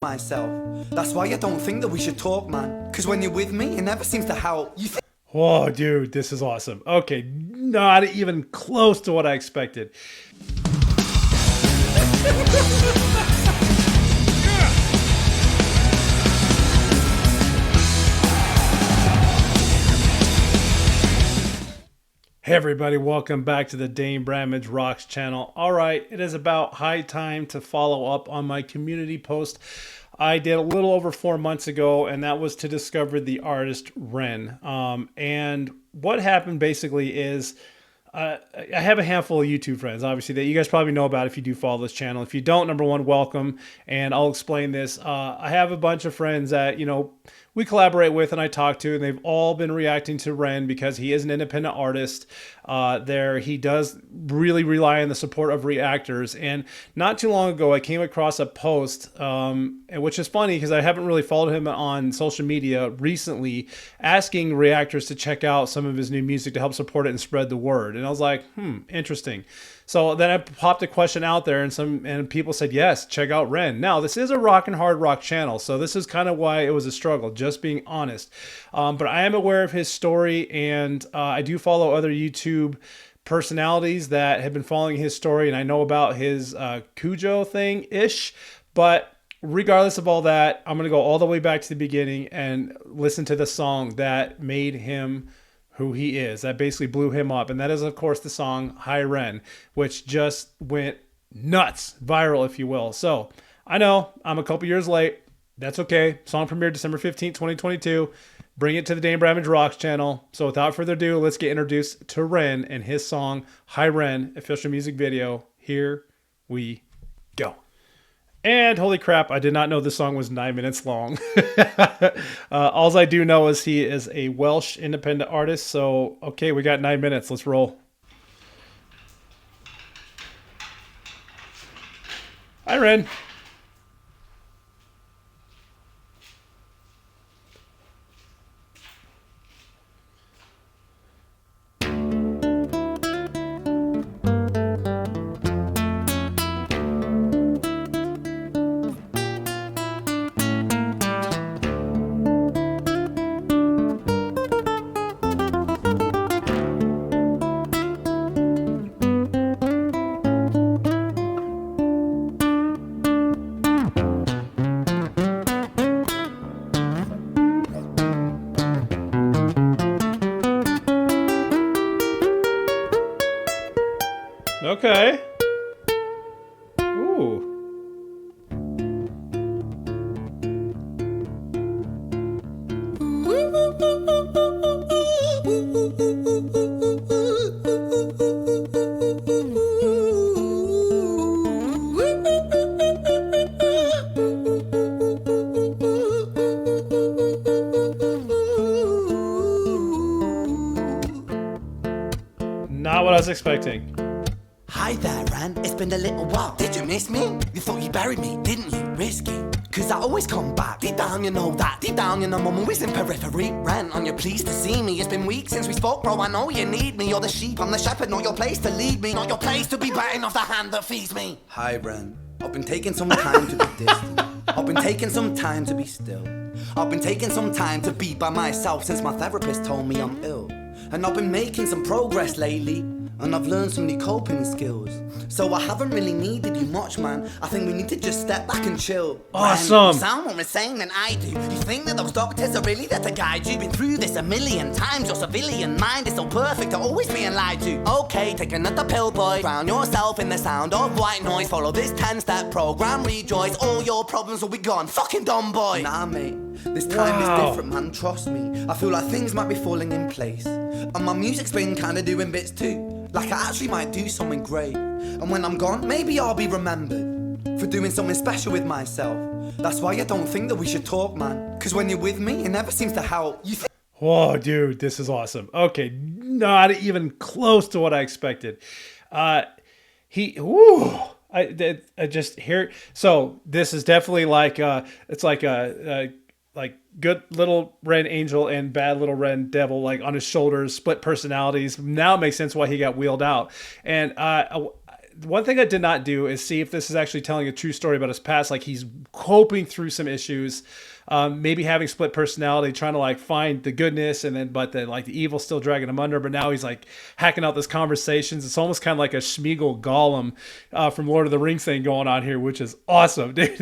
myself. That's why I don't think that we should talk, man. Because when you're with me, it never seems to help. Whoa, dude, this is awesome. Okay, not even close to what I expected. Hey everybody, welcome back to the danebramageROCKS channel. All right, it is about high time to follow up on my community post I did a little over 4 months ago, and that was to discover the artist Ren. And what happened basically is I have a handful of YouTube friends, obviously, that you guys probably know about if you do follow this channel. If you don't, number one, welcome, and I'll explain this. I have a bunch of friends that, we collaborate with and I talk to, and they've all been reacting to Ren because he is an independent artist. He does really rely on the support of reactors. And not too long ago, I came across a post, which is funny because I haven't really followed him on social media recently, asking reactors to check out some of his new music to help support it and spread the word. And I was like, interesting. So then I popped a question out there, and people said, yes, check out Ren. Now, this is a rock and hard rock channel, so this is kind of why it was a struggle, just being honest. But I am aware of his story, and I do follow other YouTube personalities that have been following his story, and I know about his Cujo thing-ish. But regardless of all that, I'm going to go all the way back to the beginning and listen to the song that made him who he is, that basically blew him up. And that is, of course, the song Hi Ren, which just went nuts, viral, if you will. So I know I'm a couple years late. That's okay. Song premiered December 15th, 2022. Bring it to the danebramageROCKS channel. So without further ado, let's get introduced to Ren and his song Hi Ren official music video. Here we go. And holy crap, I did not know this song was 9 minutes long. All I do know is he is a Welsh independent artist. So, okay, we got 9 minutes. Let's roll. Hi, Ren. Okay. Ooh. Not what I was expecting. Hi there, Ren. It's been a little while. Did you miss me? You thought you buried me, didn't you? Risky. Cause I always come back. Deep down, you know that. Deep down, you know I'm always in periphery. Ren, on your pleased to see me. It's been weeks since we spoke, bro. I know you need me. You're the sheep, I'm the shepherd. Not your place to lead me. Not your place to be biting off the hand that feeds me. Hi, Ren. I've been taking some time to be distant. I've been taking some time to be still. I've been taking some time to be by myself since my therapist told me I'm ill. And I've been making some progress lately. And I've learned some new coping skills. So I haven't really needed you much, man. I think we need to just step back and chill. Awesome. Man, you sound more insane than I do. You think that those doctors are really there to guide you? Been through this a million times. Your civilian mind is so perfect, you're always being lied to. Okay, take another pill, boy. Drown yourself in the sound of white noise. Follow this 10-step program, rejoice. All your problems will be gone. Fucking dumb boy. Nah, mate. This time is different, man. Trust me. I feel like things might be falling in place. And my music's been kinda doing bits too. Like I actually might do something great. And when I'm gone, maybe I'll be remembered for doing something special with myself. That's why I don't think that we should talk, man. Because when you're with me, it never seems to help. Whoa, dude, this is awesome. Okay, not even close to what I expected. I just hear. So this is definitely like it's like a like good little Ren angel and bad little Ren devil, like on his shoulders, split personalities. Now it makes sense why he got wheeled out. And one thing I did not do is see if this is actually telling a true story about his past. Like he's coping through some issues, maybe having split personality, trying to like find the goodness, and then but the like the evil still dragging him under. But now he's like hacking out these conversations. It's almost kind of like a Schmeagol Gollum from Lord of the Rings thing going on here, which is awesome, dude.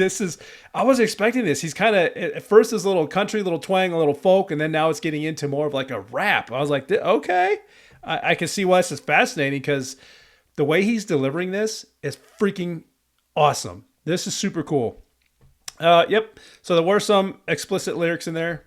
I wasn't expecting this. He's kind of at first this little country, little twang, a little folk, and then now it's getting into more of like a rap. I was like, okay, I can see why this is fascinating because the way he's delivering this is freaking awesome. This is super cool. Yep. So there were some explicit lyrics in there.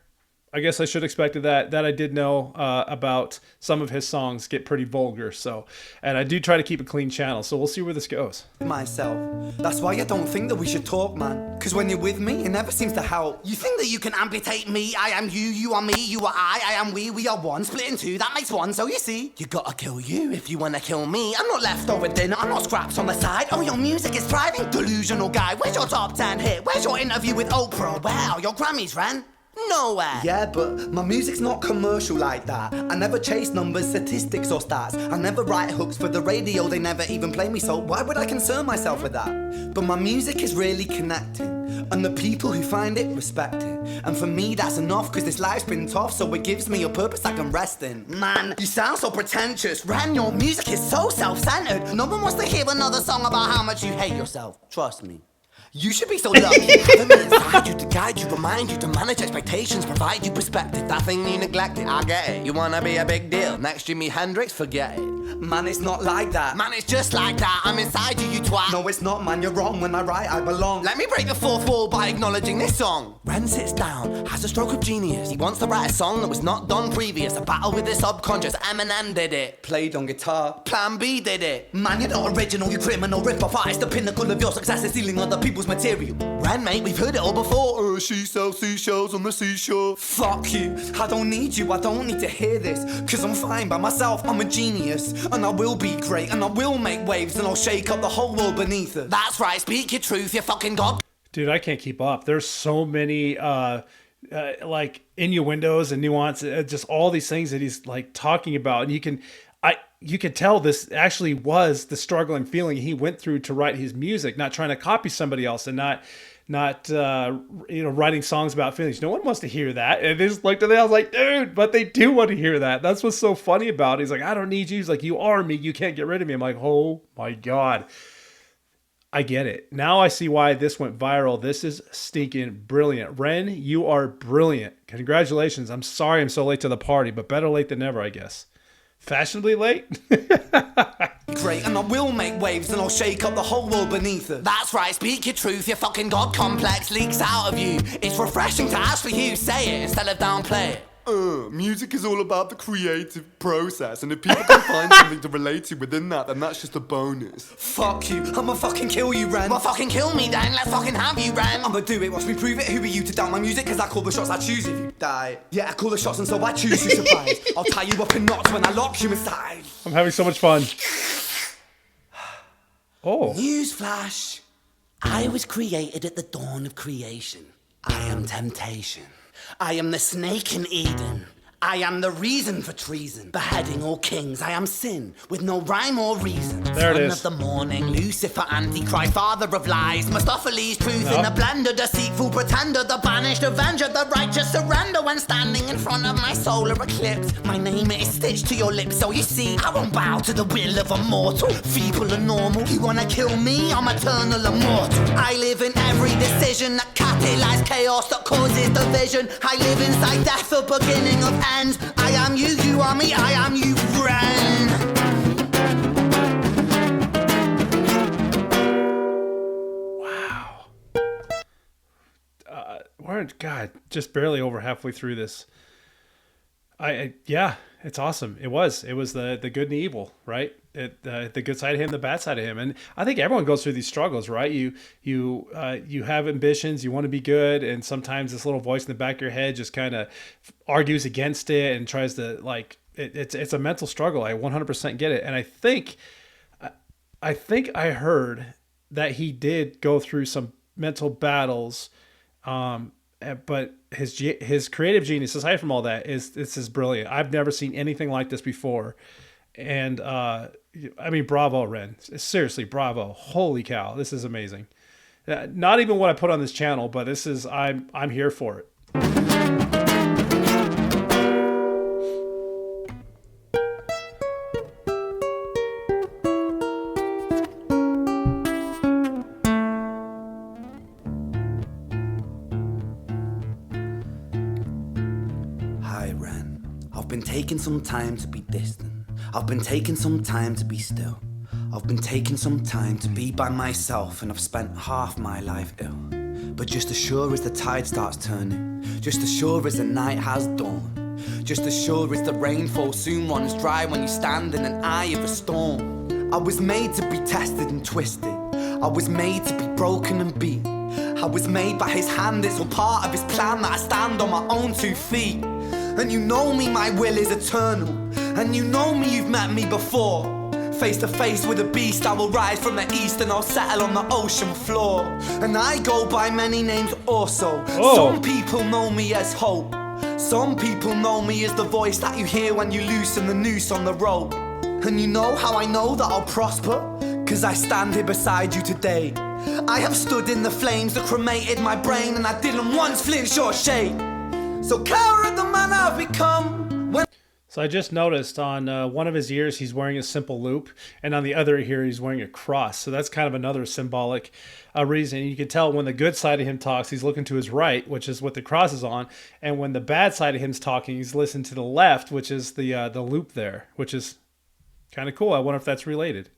I guess I should have expected that. That I did know about some of his songs get pretty vulgar. So, and I do try to keep a clean channel. So we'll see where this goes. Myself. That's why I don't think that we should talk, man. Because when you're with me, it never seems to help. You think that you can amputate me? I am you, you are me, you are I am we are one. Split in two, that makes one. So you see, you gotta kill you if you wanna kill me. I'm not leftover dinner, I'm not scraps on the side. Oh, your music is thriving, delusional guy. Where's your top 10 hit? Where's your interview with Oprah? Wow, your Grammys, Ren. Nowhere. Yeah, but my music's not commercial like that. I never chase numbers, statistics or stats. I never write hooks for the radio, they never even play me, so why would I concern myself with that? But my music is really connecting, and the people who find it respect it. And for me that's enough, cause this life's been tough, so it gives me a purpose I can rest in. Man, you sound so pretentious. Ren, your music is so self-centered. No one wants to hear another song about how much you hate yourself. Trust me. You should be so lucky. Having me inside you to guide you, remind you to manage expectations, provide you perspective. That thing you neglected, I get it. You wanna be a big deal, next Jimi Hendrix, forget it. Man, it's not like that. Man, it's just like that. I'm inside you, you twat. No, it's not, man, you're wrong. When I write, I belong. Let me break the fourth wall by acknowledging this song. Ren sits down, has a stroke of genius. He wants to write a song that was not done previous. A battle with the subconscious, Eminem did it. Played on guitar, Plan B did it. Man, you're not original, you criminal rip-off artist. The pinnacle of your success is stealing other people's material. Ren, mate, we've heard it all before. She sells seashells on the seashore. Fuck you, I don't need you, I don't need to hear this. Cause I'm fine by myself, I'm a genius. And I will be great, and I will make waves, and I'll shake up the whole world beneath us. That's right, speak your truth, you fucking god. Dude, I can't keep up. There's so many like innuendos and nuance, just all these things that he's like talking about, and you can tell this actually was the struggle and feeling he went through to write his music, not trying to copy somebody else and not writing songs about feelings. No one wants to hear that. And they just looked at it. I was like, dude, but they do want to hear that. That's what's so funny about it. He's like, I don't need you. He's like, you are me. You can't get rid of me. I'm like, oh my God. I get it. Now I see why this went viral. This is stinking brilliant. Ren, you are brilliant. Congratulations. I'm sorry I'm so late to the party, but better late than never, I guess. Fashionably late? Great, and I will make waves, and I'll shake up the whole world beneath us. That's right, speak your truth, your fucking god complex leaks out of you. It's refreshing to actually hear you say it instead of downplay it. Music is all about the creative process, and if people can find something to relate to within that, then that's just a bonus. Fuck you, I'ma fucking kill you, Ren. Well, fucking kill me then, let's fucking have you, Ren. I'ma do it, watch me prove it. Who are you to doubt my music? Cause I call the shots, I choose if you die. Yeah, I call the shots, and so I choose to surprise. I'll tie you up in knots when I lock you inside. I'm having so much fun. Oh. Newsflash. I was created at the dawn of creation. I am temptation. I am the snake in Eden. I am the reason for treason, beheading all kings. I am sin, with no rhyme or reason. There it is. Son of the morning, Lucifer, Antichrist, father of lies. Mustopheles, truth in a blender, deceitful pretender, the banished avenger, the righteous surrender. When standing in front of my solar eclipse, my name is stitched to your lips. So you see, I won't bow to the will of a mortal, feeble and normal. You wanna kill me? I'm eternal immortal. I live in every decision that catalyzes chaos, that causes division. I live inside death, the beginning of ends. I am you, you are me, I am you, Ren. Wow. We're, God, just barely over halfway through this. Yeah, it's awesome. It was the good and the evil, right? The good side of him, the bad side of him. And I think everyone goes through these struggles, right? You have ambitions, you want to be good, and sometimes this little voice in the back of your head just kind of argues against it and tries to, like, it's a mental struggle. I 100% get it. And I think I heard that he did go through some mental battles, but his creative genius, aside from all that, is brilliant. I've never seen anything like this before. And I mean, bravo, Ren. Seriously, bravo. Holy cow, this is amazing. Not even what I put on this channel, but this is I'm here for it. Hi, Ren. I've been taking some time to be distant. I've been taking some time to be still. I've been taking some time to be by myself, and I've spent half my life ill. But just as sure as the tide starts turning, just as sure as the night has dawned, just as sure as the rainfall soon runs dry when you stand in an eye of a storm. I was made to be tested and twisted. I was made to be broken and beat. I was made by his hand, it's all part of his plan that I stand on my own 2 feet. And you know me, my will is eternal. And you know me, you've met me before. Face to face with a beast, I will rise from the east and I'll settle on the ocean floor. And I go by many names also. Some people know me as hope. Some people know me as the voice that you hear when you loosen the noose on the rope. And you know how I know that I'll prosper? 'Cause I stand here beside you today. I have stood in the flames that cremated my brain, and I didn't once flinch or shake. So cower at the man I've become. So I just noticed on one of his ears he's wearing a simple loop, and on the other ear he's wearing a cross. So that's kind of another symbolic reason. You can tell when the good side of him talks, he's looking to his right, which is what the cross is on, and when the bad side of him's talking, he's listening to the left, which is the loop there, which is kind of cool. I wonder if that's related.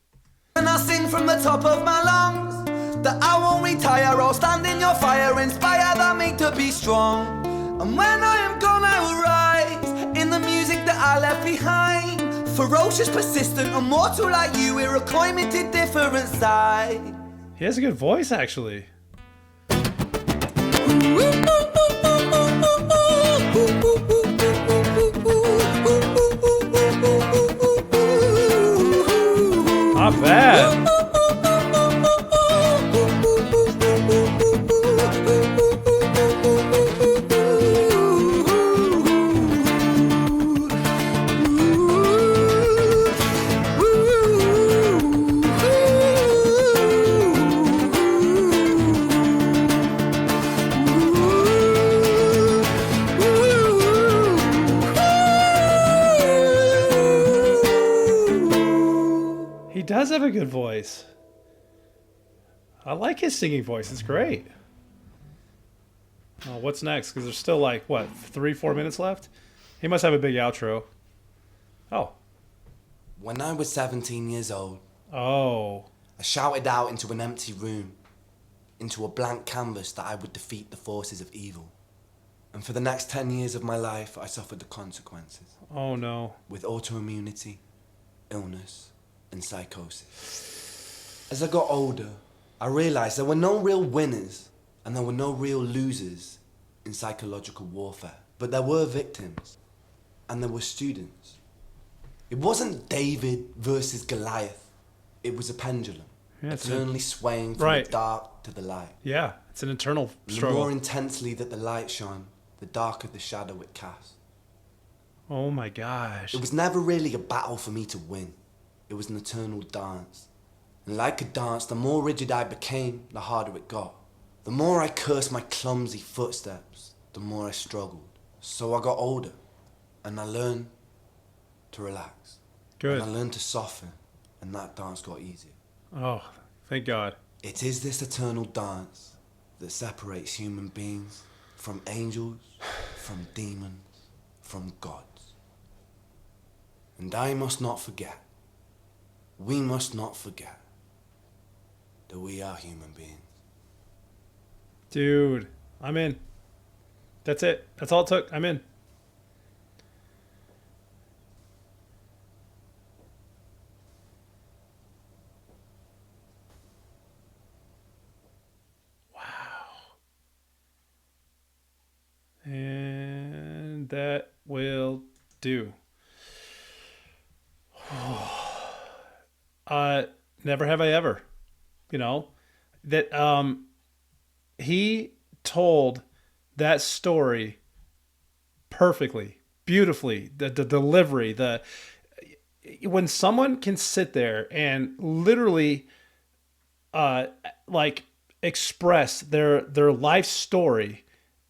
And I sing from the top of my lungs that I won't retire. I'll stand in your fire, inspire that me to be strong. And when I am gone, I will rise in the music that I left behind. Ferocious, persistent, immortal like you. We're a climbing to different sides. He has a good voice, actually. Not bad. He does have a good voice. I like his singing voice. It's great. Oh, what's next? Because there's still like, what, 3-4 minutes left? He must have a big outro. Oh. When I was 17 years old, Oh. I shouted out into an empty room, into a blank canvas, that I would defeat the forces of evil. And for the next 10 years of my life, I suffered the consequences. Oh, no. With autoimmunity, illness, and psychosis. As I got older, I realized there were no real winners and there were no real losers in psychological warfare. But there were victims and there were students. It wasn't David versus Goliath. It was a pendulum, eternally swaying from the dark to the light. Yeah, it's an internal The struggle. more intensely that the light shone, the darker the shadow it cast. Oh my gosh. It was never really a battle for me to win. It was an eternal dance. And like a dance, the more rigid I became, the harder it got. The more I cursed my clumsy footsteps, the more I struggled. So I got older, and I learned to relax. Good. And I learned to soften, and that dance got easier. Oh, thank God. It is this eternal dance that separates human beings from angels, from demons, from gods. And I must not forget, we must not forget, that we are human beings. Dude, I'm in. That's it. That's all it took. I'm in. And that will do. Never have I ever. You know, that he told that story perfectly, beautifully. The delivery, when someone can sit there and literally like express their life story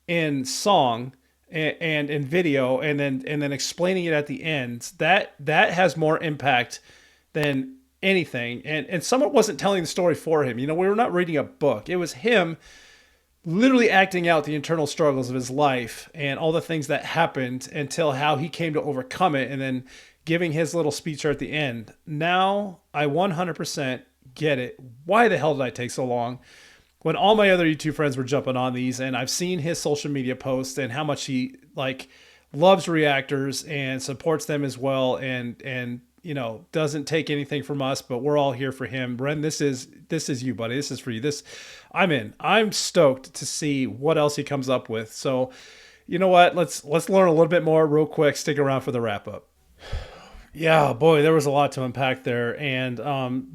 in song and in video, and then explaining it at the end, that has more impact than anything. And someone wasn't telling the story for him. We were not reading a book. It was him literally acting out the internal struggles of his life and all the things that happened until how he came to overcome it, and then giving his little speech at the end. Now I 100% get it. Why the hell did I take so long? When all my other YouTube friends were jumping on these, and I've seen his social media posts and how much he loves reactors and supports them as well, and doesn't take anything from us, but we're all here for him. Ren, this is you, buddy. This is for you. I'm in. I'm stoked to see what else he comes up with. So, you know what? Let's learn a little bit more real quick. Stick around for the wrap up. Yeah, boy, there was a lot to unpack there. And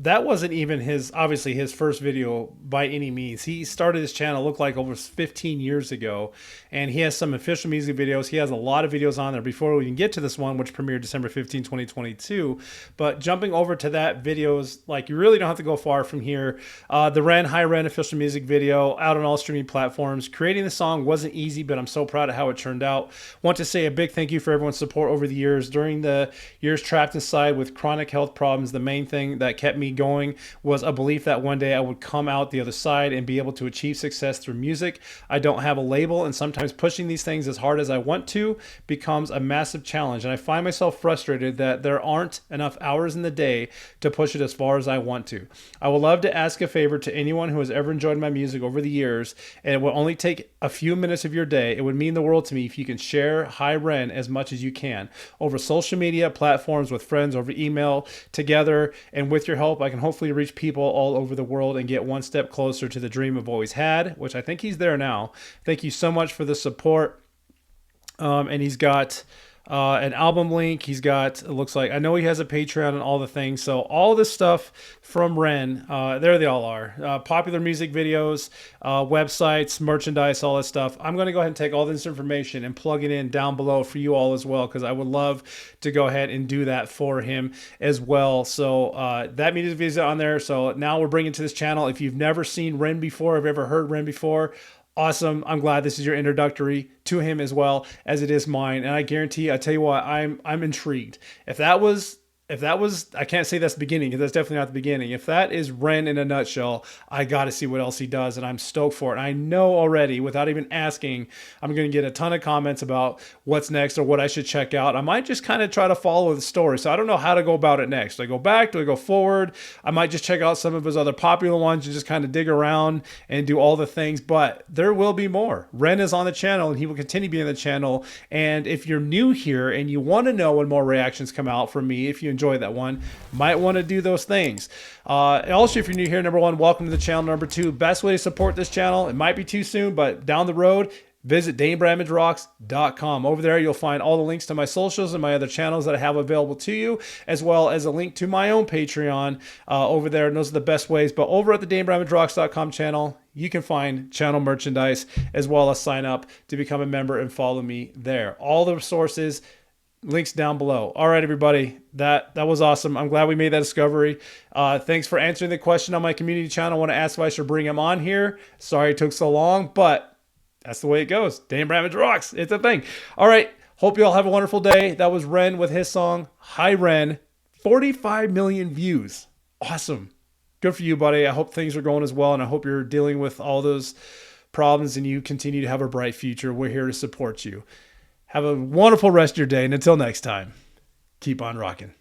that wasn't even obviously his first video by any means. He started his channel, looked like over 15 years ago. And he has some official music videos. He has a lot of videos on there before we can get to this one, which premiered December 15, 2022. But jumping over to that videos, you really don't have to go far from here. The Ren Hi Ren official music video out on all streaming platforms. Creating the song wasn't easy, but I'm so proud of how it turned out. Want to say a big thank you for everyone's support over the years. During the years trapped inside with chronic health problems, the main thing that kept me going was a belief that one day I would come out the other side and be able to achieve success through music. I don't have a label, and sometimes pushing these things as hard as I want to becomes a massive challenge, and I find myself frustrated that there aren't enough hours in the day to push it as far as I want to. I would love to ask a favor to anyone who has ever enjoyed my music over the years, and it will only take a few minutes of your day. It would mean the world to me if you can share Hi Ren as much as you can over social media platforms, with friends, over email, together, and with your help I can hopefully reach people all over the world and get one step closer to the dream I've always had, which I think he's there now. Thank you so much for the support. And he's got an album link. He's got, it looks like, I know he has a Patreon and all the things. So all this stuff from Ren, there they all are. Popular music videos, websites, merchandise, all that stuff. I'm going to go ahead and take all this information and plug it in down below for you all as well, because I would love to go ahead and do that for him as well. So that music video is on there. So now we're bringing to this channel. If you've never seen Ren before, have ever heard Ren before, awesome. I'm glad this is your introductory to him as well as it is mine. And I guarantee, I tell you what, I'm intrigued. If that was, I can't say that's the beginning, because that's definitely not the beginning. If that is Ren in a nutshell, I got to see what else he does, and I'm stoked for it. I know already, without even asking, I'm going to get a ton of comments about what's next or what I should check out. I might just kind of try to follow the story. So I don't know how to go about it next. Do I go back? Do I go forward? I might just check out some of his other popular ones and just kind of dig around and do all the things, but there will be more. Ren is on the channel, and he will continue being on the channel. And if you're new here and you want to know when more reactions come out from me, if you enjoy that one, might want to do those things. Also, if you're new here, number one, welcome to the channel. Number two, best way to support this channel, it might be too soon, but down the road, visit danebramageROCKS.com. Over there, you'll find all the links to my socials and my other channels that I have available to you, as well as a link to my own Patreon over there. And those are the best ways. But over at the danebramageROCKS.com channel, you can find channel merchandise, as well as sign up to become a member and follow me there. All the sources, links down below. All right, everybody, that was awesome. I'm glad we made that discovery. Thanks for answering the question on my community channel. I want to ask if I should bring him on here. Sorry it took so long, but that's the way it goes. Dane Bramage rocks. It's a thing. All right. Hope you all have a wonderful day. That was Ren with his song, Hi Ren. 45 million views. Awesome. Good for you, buddy. I hope things are going as well, and I hope you're dealing with all those problems and you continue to have a bright future. We're here to support you. Have a wonderful rest of your day, and until next time, keep on rocking.